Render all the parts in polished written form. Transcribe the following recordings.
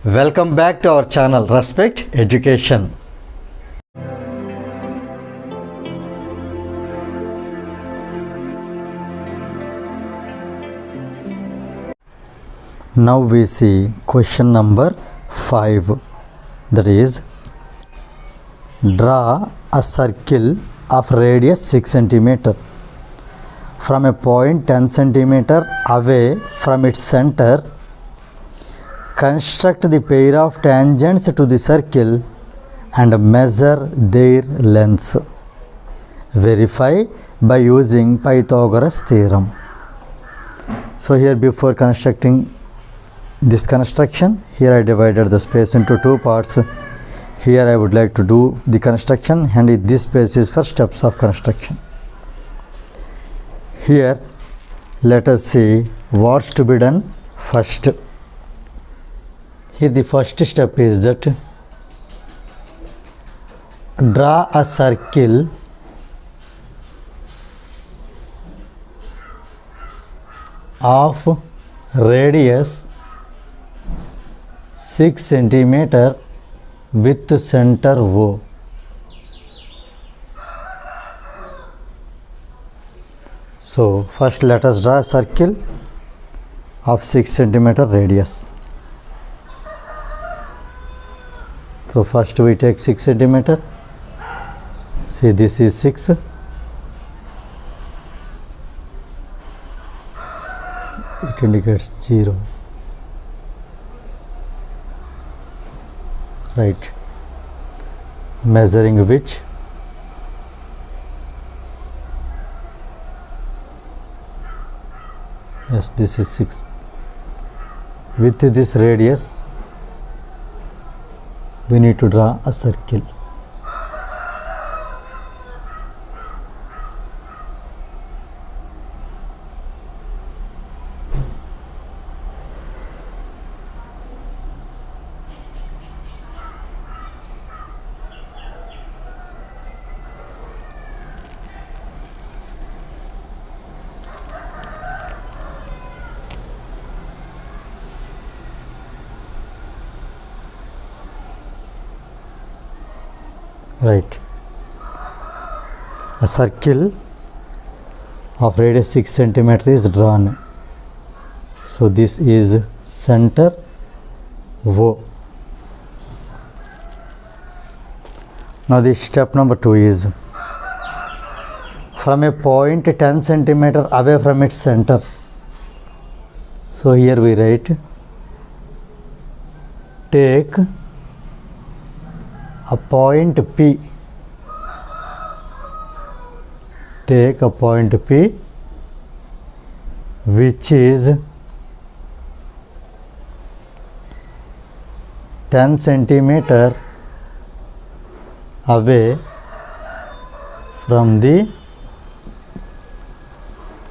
Welcome back to our channel Respect Education. Now we see question number 5, that is, draw a circle of radius 6 cm from a point 10 cm away from its center. Construct the pair of tangents to the circle and measure their lengths. Verify by using Pythagoras theorem. So here, before constructing this construction, here I divided the space into two parts. Here I would like to do the construction, and this space is for steps of construction. Here let us see what's to be done first. Here the first step is that draw a circle of radius 6 cm with center O. So first let us draw a circle of 6 cm radius. So first we take 6 cm. See, this is 6. It indicates 0. Right. Measuring which yes, this is 6. With this radius we need to draw a circle. Right. A circle of radius 6 cm is drawn. So this is center O. Now the step number 2 is from a point 10 cm away from its center. So here we write, take a point P. Take a point P which is 10 cm away from the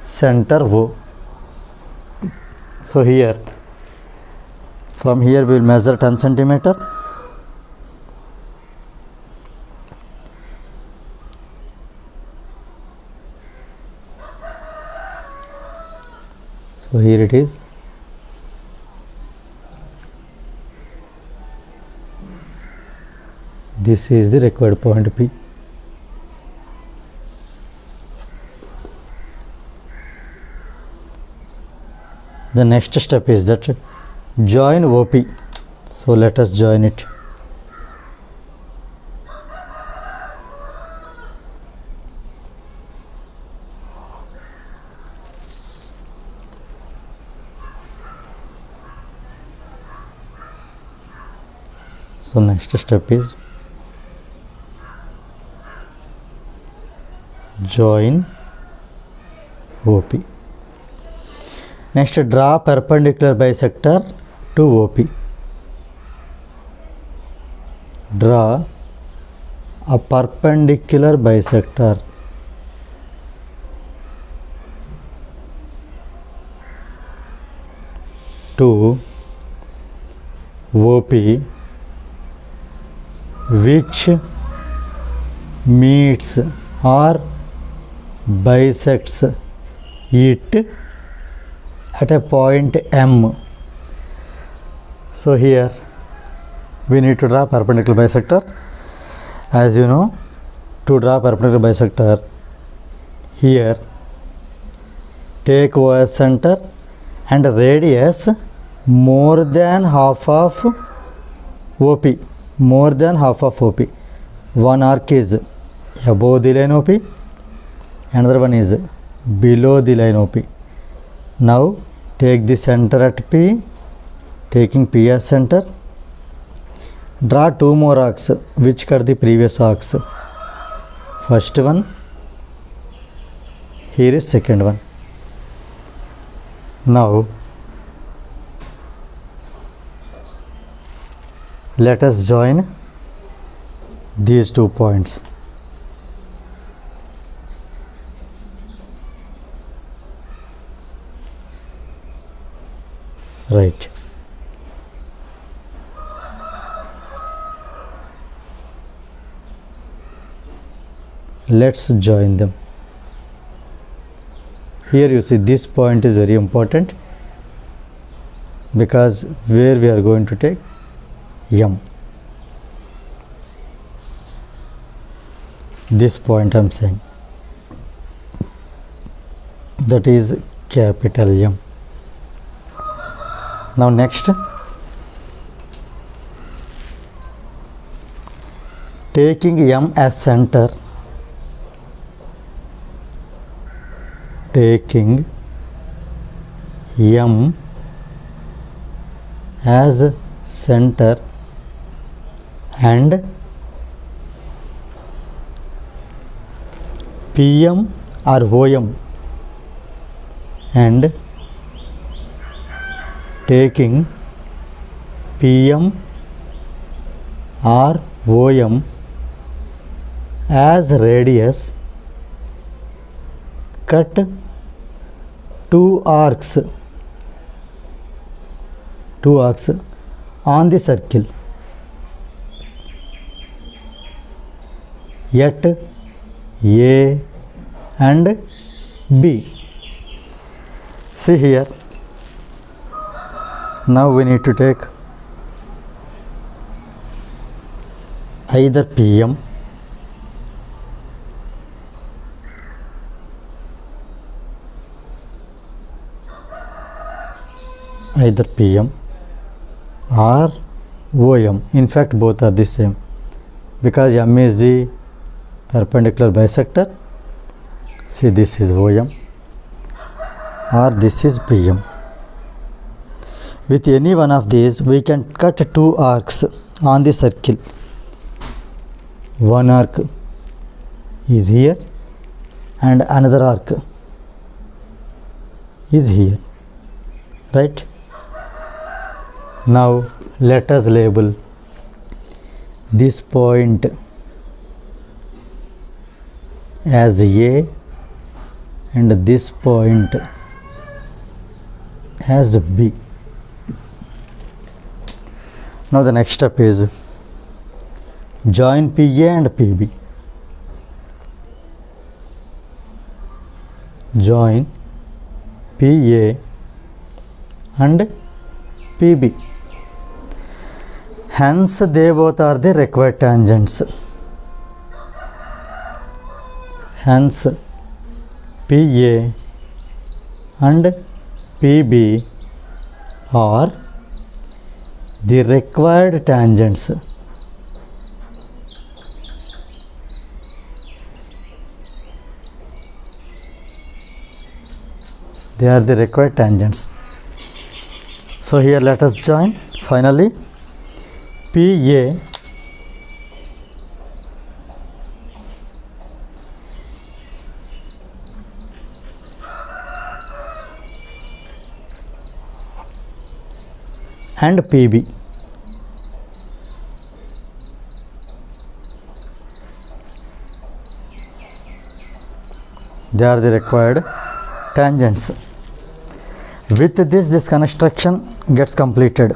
center O. So here, from here we will measure 10 cm. So here it is. This is the required point P. The next step is that join OP. So let us join it. So next step is join OP. Next, draw perpendicular bisector to OP. Draw a perpendicular bisector to OP which meets or bisects it at a point M. So here we need to draw perpendicular bisector. As you know, to draw perpendicular bisector, here take OS center and radius more than half of OP, more than half of OP. One arc is above the line OP, another one is below the line OP. Now take the center at P, taking P as center. Draw two more arcs which cut the previous arcs. First one, here is second one. Now let us join these 2 points. Right. Let's join them. Here you see this point is very important because where we are going to take M. This point I am saying, that is capital M. Now next, taking M as center, taking M as center and PM or OM and taking PM or OM as radius, cut two arcs on the circle at A and B. See here, now we need to take either PM or OM. In fact, both are the same because M is the perpendicular bisector. See, this is OM or this is PM. With any one of these, we can cut two arcs on the circle. One arc is here and another arc is here, right? Now let us label this point as A and this point as B. Now the next step is join PA and PB. Join PA and PB. Hence they both are the required tangents. Hence PA and PB are the required tangents. They are the required tangents. So here let us join finally PA and PB. They are the required tangents. With this construction gets completed.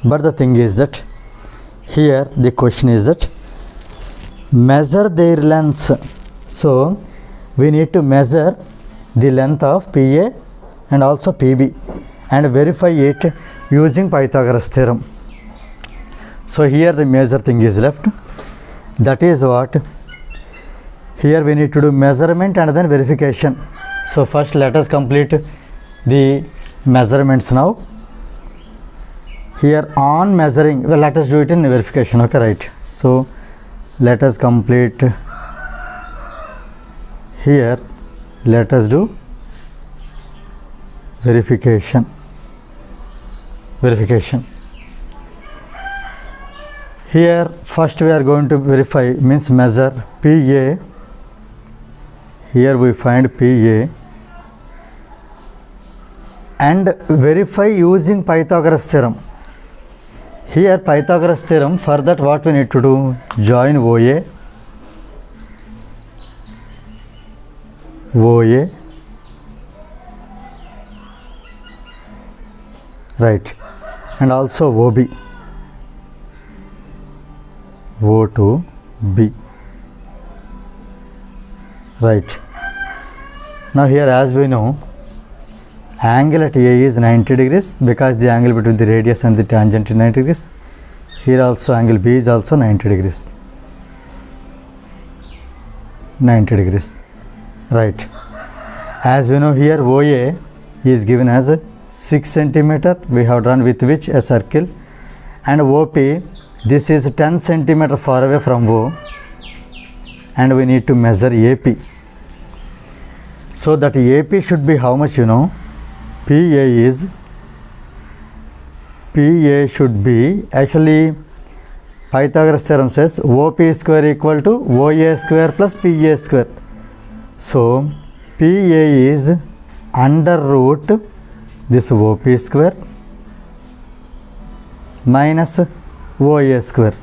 But the thing is that here the question is that measure their lengths. So we need to measure the length of PA and also PB and verify it using Pythagoras theorem. So here the major thing is left. That is what here we need to do measurement and then verification. So first let us complete the measurements now. Here on measuring, well, let us do it in verification. Okay, right. So let us complete here. Let us do verification. Here first we are going to verify, means measure PA. Here we find PA and verify using Pythagoras theorem. Here Pythagoras theorem, for that what we need to do, join OA, right, and also OB, O to B, right. Now here as we know, angle at A is 90 degrees because the angle between the radius and the tangent is 90 degrees. Here also angle B is also 90 degrees. 90 degrees. Right. As we know here OA is given as 6 centimeter. We have drawn with which a circle. And OP, this is 10 centimeter far away from O. And we need to measure AP. So that AP should be how much, you know? PA should be, actually Pythagoras theorem says OP square equal to OA square plus PA square. So PA is under root this OP square minus OA square.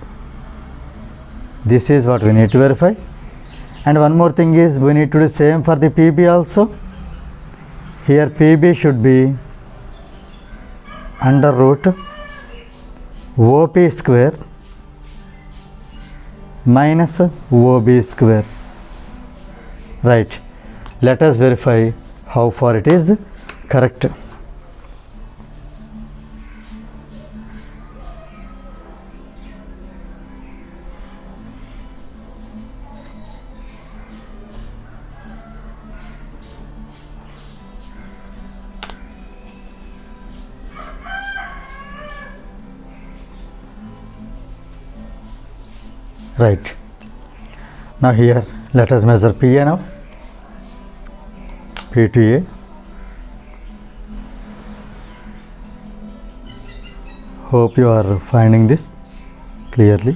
This is what we need to verify. And one more thing is we need to do same for the PB also. Here PB should be under root OP square minus OB square. Right. Let us verify how far it is correct. Right. Now here let us measure PA now. P to A. Hope you are finding this clearly.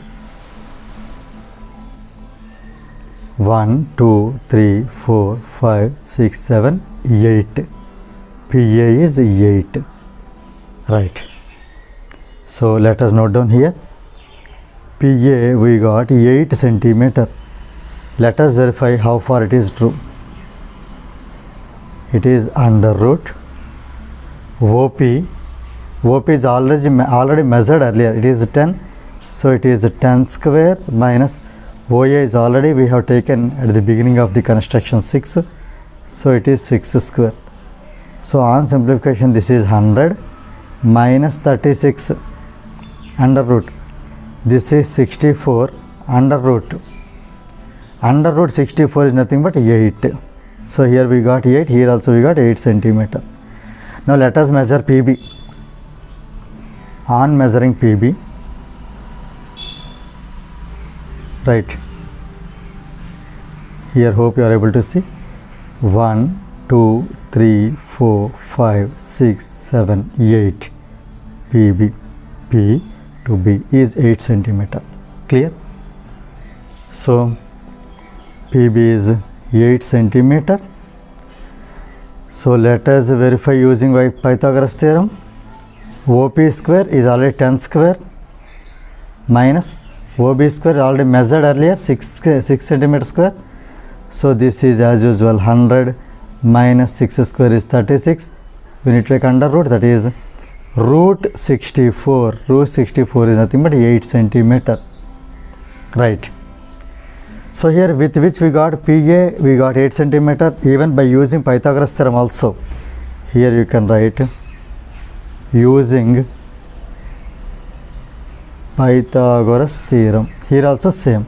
1, 2, 3, 4, 5, 6, 7, 8. PA is 8. Right. So let us note down here. PA we got 8 centimeter. Let us verify how far it is true. It is under root OP. OP is already measured earlier. It is 10. So it is 10 square minus OA is already we have taken at the beginning of the construction 6. So it is 6 square. So on simplification this is 100 minus 36 under root. This is 64 under root. Under root 64 is nothing but 8. So here we got 8, here also we got 8 centimeter. Now let us measure PB. On measuring PB, right, here hope you are able to see 1, 2, 3, 4, 5, 6, 7, 8 PB. P to B is 8 centimeter. Clear? So PB is 8 centimeter. So let us verify using Pythagoras theorem. OP square is already 10 square minus OB square already measured earlier 6 centimeter square. So this is as usual 100 minus 6 square is 36. We need to take under root, that is root 64. Root 64 is nothing but 8 centimeter. Right. So here with which we got PA, we got 8 centimeter even by using Pythagoras theorem also. Here you can write using Pythagoras theorem. Here also same,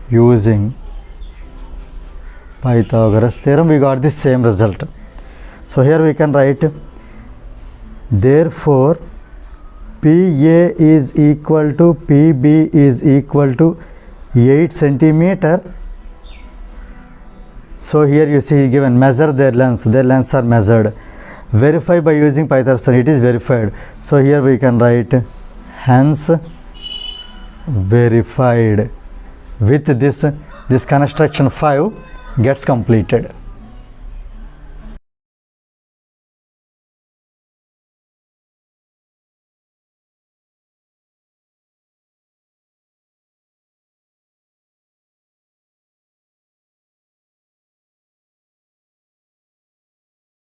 using Pythagoras theorem we got the same result. So here we can write, therefore PA is equal to PB is equal to 8 centimeter. So here you see given, measure their lengths are measured. Verify by using Pythagoras theorem, it is verified. So here we can write, hence verified. With this construction 5 gets completed.